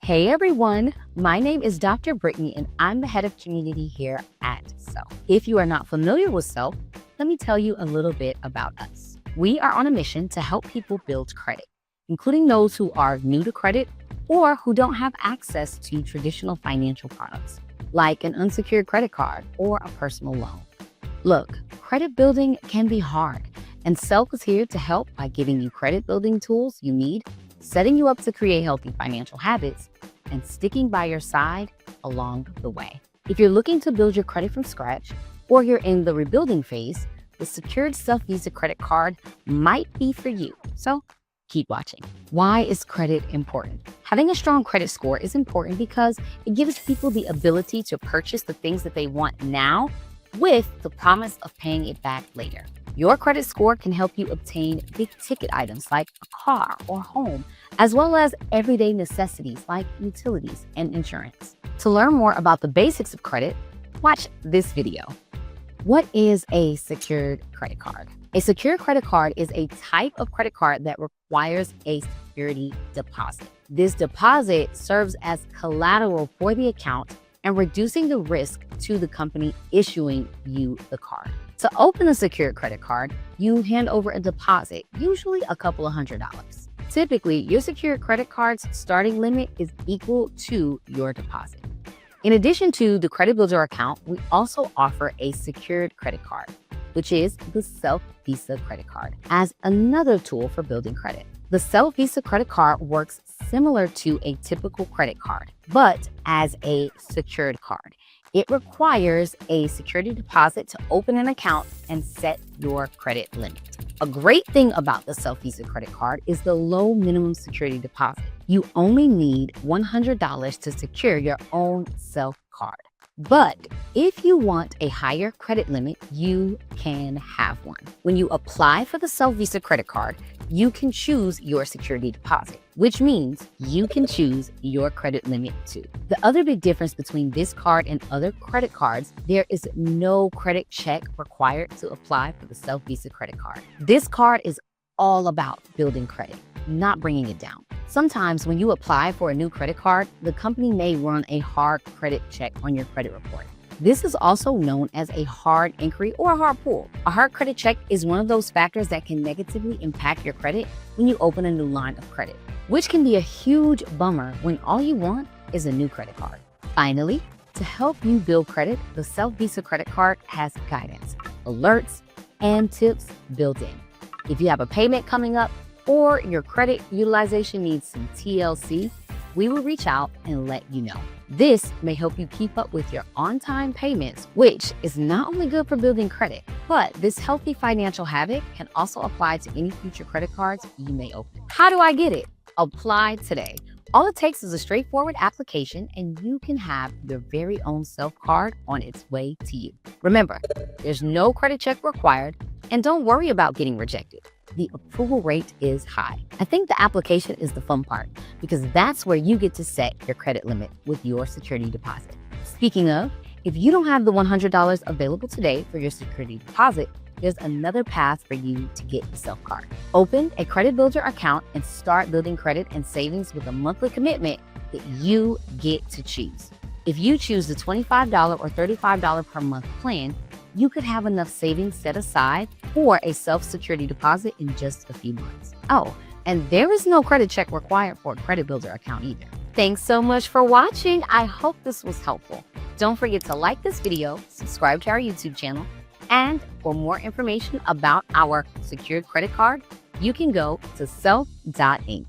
Hey everyone, my name is Dr. Brittany and I'm the head of community here at Self. If you are not familiar with Self, let me tell you a little bit about us. We are on a mission to help people build credit, including those who are new to credit or who don't have access to traditional financial products, like an unsecured credit card or a personal loan. Look, credit building can be hard, and Self is here to help by giving you credit building tools you need, setting you up to create healthy financial habits, and sticking by your side along the way. If you're looking to build your credit from scratch, or you're in the rebuilding phase, the Secured Self Visa credit card might be for you. So keep watching. Why is credit important? Having a strong credit score is important because it gives people the ability to purchase the things that they want now with the promise of paying it back later. Your credit score can help you obtain big ticket items like a car or home, as well as everyday necessities like utilities and insurance. To learn more about the basics of credit, watch this video. What is a secured credit card? A secured credit card is a type of credit card that requires a security deposit. This deposit serves as collateral for the account and reducing the risk to the company issuing you the card. To open a secured credit card, you hand over a deposit, usually a couple of $100. Typically, your secured credit card's starting limit is equal to your deposit. In addition to the Credit Builder account, we also offer a secured credit card, which is the Self Visa credit card, as another tool for building credit. The Self Visa credit card works similar to a typical credit card, but as a secured card. It requires a security deposit to open an account and set your credit limit. A great thing about the Self Visa credit card is the low minimum security deposit. You only need $100 to secure your own Self card. But if you want a higher credit limit, you can have one. When you apply for the Self Visa credit card, you can choose your security deposit, which means you can choose your credit limit too. The other big difference between this card and other credit cards, there is no credit check required to apply for the Self Visa credit card. This card is all about building credit, not bringing it down. Sometimes when you apply for a new credit card, the company may run a hard credit check on your credit report. This is also known as a hard inquiry or a hard pull. A hard credit check is one of those factors that can negatively impact your credit when you open a new line of credit, which can be a huge bummer when all you want is a new credit card. Finally, to help you build credit, the Self Visa credit card has guidance, alerts, and tips built in. If you have a payment coming up or your credit utilization needs some TLC, we will reach out and let you know. This may help you keep up with your on-time payments, which is not only good for building credit, but this healthy financial habit can also apply to any future credit cards you may open. How do I get it? Apply today. All it takes is a straightforward application and you can have your very own Self card on its way to you. Remember, there's no credit check required, and don't worry about getting rejected. The approval rate is high. I think the application is the fun part because that's where you get to set your credit limit with your security deposit. Speaking of, if you don't have the $100 available today for your security deposit, there's another path for you to get the Self card. Open a Credit Builder account and start building credit and savings with a monthly commitment that you get to choose. If you choose the $25 or $35 per month plan, you could have enough savings set aside for a self-security deposit in just a few months. Oh, and there is no credit check required for a Credit Builder account either. Thanks so much for watching. I hope this was helpful. Don't forget to like this video, subscribe to our YouTube channel, and for more information about our secured credit card, you can go to self.inc.